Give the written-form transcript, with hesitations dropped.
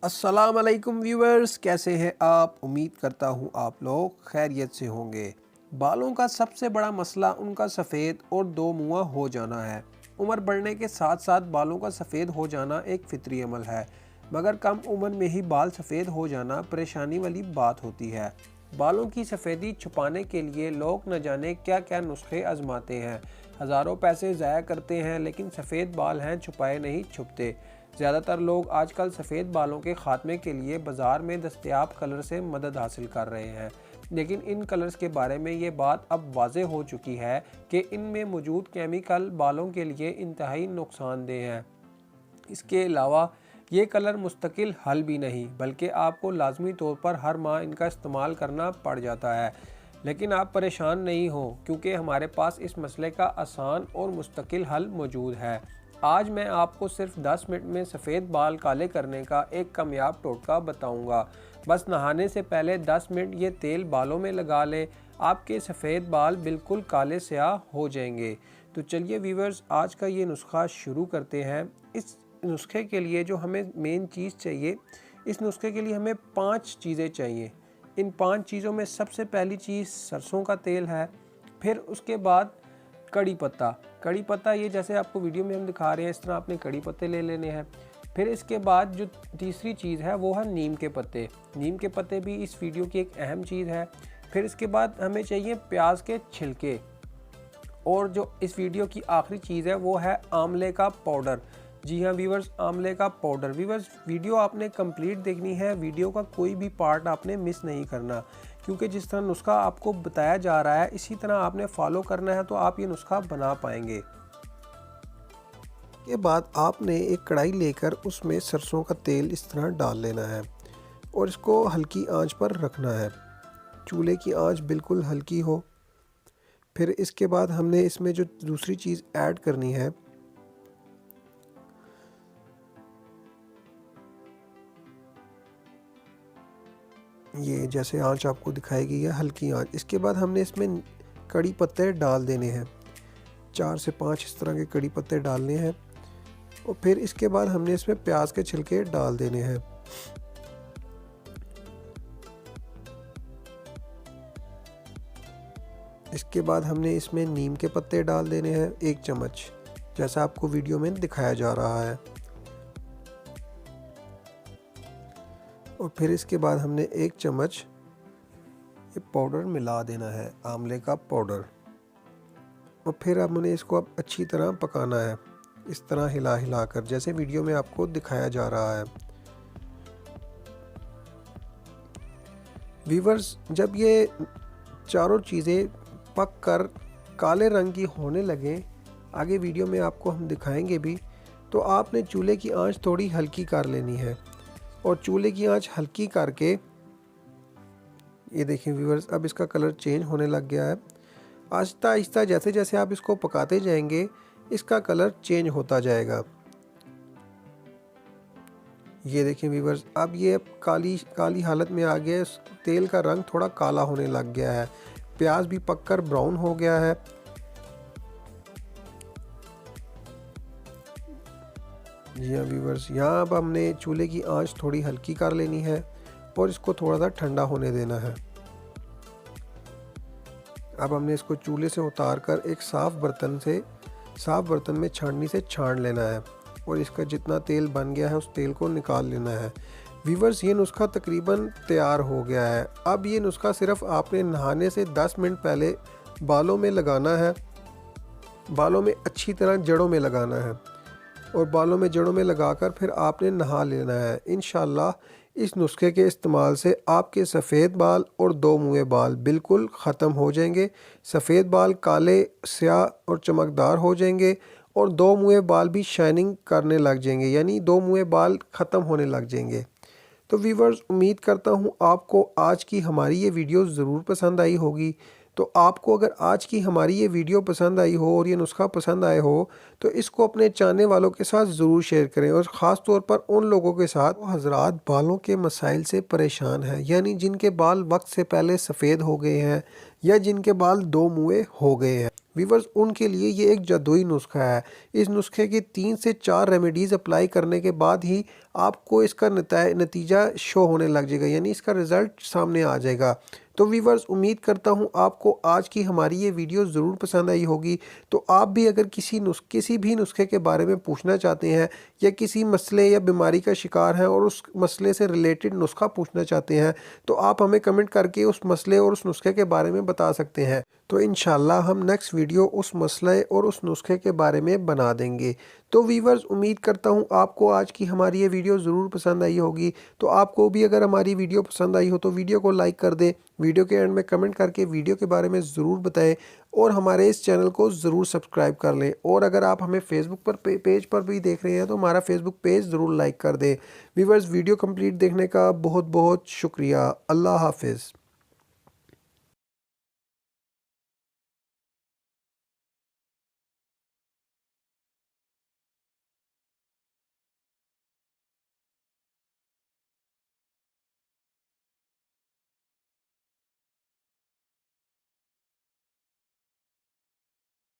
अस्सलाम वालेकुम व्यूअर्स, कैसे हैं आप। उम्मीद करता हूँ आप लोग खैरियत से होंगे। बालों का सबसे बड़ा मसला उनका सफ़ेद और दो मुआ हो जाना है। उम्र बढ़ने के साथ साथ बालों का सफ़ेद हो जाना एक फितरी अमल है, मगर कम उम्र में ही बाल सफ़ेद हो जाना परेशानी वाली बात होती है। बालों की सफ़ेदी छुपाने के लिए लोग न जाने क्या क्या नुस्खे आजमाते हैं, हज़ारों पैसे ज़ाया करते हैं, लेकिन सफ़ेद बाल हैं छुपाए नहीं छुपते। ज़्यादातर लोग आजकल सफ़ेद बालों के ख़ात्मे के लिए बाज़ार में दस्तयाब कलर से मदद हासिल कर रहे हैं, लेकिन इन कलर्स के बारे में ये बात अब वाज़ेह हो चुकी है कि इनमें मौजूद केमिकल बालों के लिए इंतहाई नुकसानदेह हैं। इसके अलावा ये कलर मुस्तकिल हल भी नहीं, बल्कि आपको लाजमी तौर पर हर माह इनका इस्तेमाल करना पड़ जाता है। लेकिन आप परेशान नहीं हो, क्योंकि हमारे पास इस मसले का आसान और मुस्तकिल हल मौजूद है। आज मैं आपको सिर्फ 10 मिनट में सफ़ेद बाल काले करने का एक कामयाब टोटका बताऊंगा। बस नहाने से पहले 10 मिनट ये तेल बालों में लगा लें, आपके सफ़ेद बाल बिल्कुल काले स्याह हो जाएंगे। तो चलिए व्यूवर्स, आज का ये नुस्खा शुरू करते हैं। इस नुस्खे के लिए जो हमें मेन चीज़ चाहिए, इस नुस्खे के लिए हमें 5 चीज़ें चाहिए। इन 5 चीज़ों में सबसे पहली चीज़ सरसों का तेल है। फिर उसके बाद कड़ी पत्ता, ये जैसे आपको वीडियो में हम दिखा रहे हैं, इस तरह आपने कड़ी पत्ते ले लेने हैं। फिर इसके बाद जो तीसरी चीज़ है वो है नीम के पत्ते भी इस वीडियो की एक अहम चीज़ है। फिर इसके बाद हमें चाहिए प्याज के छिलके, और जो इस वीडियो की आखिरी चीज़ है वो है आंवले का पाउडर। जी हाँ व्यूवर्स, आंवले का पाउडर। व्यूवर्स, वीडियो आपने कंप्लीट देखनी है, वीडियो का कोई भी पार्ट आपने मिस नहीं करना, क्योंकि जिस तरह नुस्खा आपको बताया जा रहा है इसी तरह आपने फॉलो करना है, तो आप ये नुस्खा बना पाएंगे। के बाद आपने एक कढ़ाई लेकर उसमें सरसों का तेल इस तरह डाल लेना है और इसको हल्की आंच पर रखना है। चूल्हे की आंच बिल्कुल हल्की हो। फिर इसके बाद हमने इसमें जो दूसरी चीज़ ऐड करनी है, ये जैसे आंच आपको दिखाई गई है, हल्की आंच। इसके बाद हमने इसमें कड़ी पत्ते डाल देने हैं, 4 से 5 इस तरह के कड़ी पत्ते डालने हैं। और फिर इसके बाद हमने इसमें प्याज के छिलके डाल देने हैं। इसके बाद हमने इसमें नीम के पत्ते डाल देने हैं 1 चम्मच, जैसा आपको वीडियो में दिखाया जा रहा है। और फिर इसके बाद हमने 1 चम्मच ये पाउडर मिला देना है, आंवले का पाउडर। और फिर हमने इसको अब अच्छी तरह पकाना है, इस तरह हिला हिला कर, जैसे वीडियो में आपको दिखाया जा रहा है। व्यूवर्स, जब ये चारों चीज़ें पक कर काले रंग की होने लगे, आगे वीडियो में आपको हम दिखाएंगे भी, तो आपने चूल्हे की आंच थोड़ी हल्की कर लेनी है। और चूल्हे की आंच हल्की करके, ये देखें व्यूवर्स, अब इसका कलर चेंज होने लग गया है। आहिस्ता आहिस्ता जैसे जैसे आप इसको पकाते जाएंगे, इसका कलर चेंज होता जाएगा। ये देखें व्यूवर्स, अब ये काली काली हालत में आ गया है। तेल का रंग थोड़ा काला होने लग गया है, प्याज भी पककर ब्राउन हो गया है। जी हाँ व्यूवर्स, यहाँ अब हमने चूल्हे की आंच थोड़ी हल्की कर लेनी है और इसको थोड़ा सा ठंडा होने देना है। अब हमने इसको चूल्हे से उतार कर एक साफ़ बर्तन में छाननी से छान लेना है और इसका जितना तेल बन गया है उस तेल को निकाल लेना है। व्यूवर्स, ये नुस्खा तकरीबन तैयार हो गया है। अब ये नुस्खा सिर्फ आपने नहाने से 10 मिनट पहले बालों में लगाना है, बालों में अच्छी तरह जड़ों में लगाना है, और बालों में जड़ों में लगाकर फिर आपने नहा लेना है। इंशाल्लाह इस नुस्खे के इस्तेमाल से आपके सफ़ेद बाल और दो मुए बाल बिल्कुल ख़त्म हो जाएंगे। सफ़ेद बाल काले स्याह और चमकदार हो जाएंगे और दो मुए बाल भी शाइनिंग करने लग जाएंगे, यानी दो मुए बाल ख़त्म होने लग जाएंगे। तो व्यूवर्स, उम्मीद करता हूँ आपको आज की हमारी ये वीडियो ज़रूर पसंद आई होगी। तो आपको अगर आज की हमारी ये वीडियो पसंद आई हो और ये नुस्खा पसंद आए हो, तो इसको अपने चाहने वालों के साथ ज़रूर शेयर करें, और ख़ास तौर पर उन लोगों के साथ जो हज़रात बालों के मसाइल से परेशान हैं, यानी जिनके बाल वक्त से पहले सफ़ेद हो गए हैं या जिनके बाल दो मुए हो गए हैं। वीवर्स उनके लिए ये एक जादुई नुस्खा है। इस नुस्खे की 3 से 4 रेमेडीज़ अप्लाई करने के बाद ही आपको इसका नतीजा शो होने लग जाएगा, यानी इसका रिज़ल्ट सामने आ जाएगा। तो वीवर्स उम्मीद करता हूँ आपको आज की हमारी ये वीडियो ज़रूर पसंद आई होगी। तो आप भी अगर किसी भी नुस्खे के बारे में पूछना चाहते हैं या किसी मसले या बीमारी का शिकार हैं और उस मसले से रिलेटेड नुस्खा पूछना चाहते हैं, तो आप हमें कमेंट करके उस मसले और उस नुस्खे के बारे में बता सकते हैं। तो इंशाल्लाह हम नेक्स्ट वीडियो उस मसले और उस नुस्खे के बारे में बना देंगे। तो वीवर्स उम्मीद करता हूँ आपको आज की हमारी ये वीडियो ज़रूर पसंद आई होगी। तो आपको भी अगर हमारी वीडियो पसंद आई हो तो वीडियो को लाइक कर दें, वीडियो के एंड में कमेंट करके वीडियो के बारे में ज़रूर बताएं और हमारे इस चैनल को ज़रूर सब्सक्राइब कर लें। और अगर आप हमें फेसबुक पर पेज पर भी देख रहे हैं तो हमारा फेसबुक पेज ज़रूर लाइक कर दें। वीवर्स वीडियो कंप्लीट देखने का बहुत बहुत शुक्रिया। अल्लाह हाफिज़।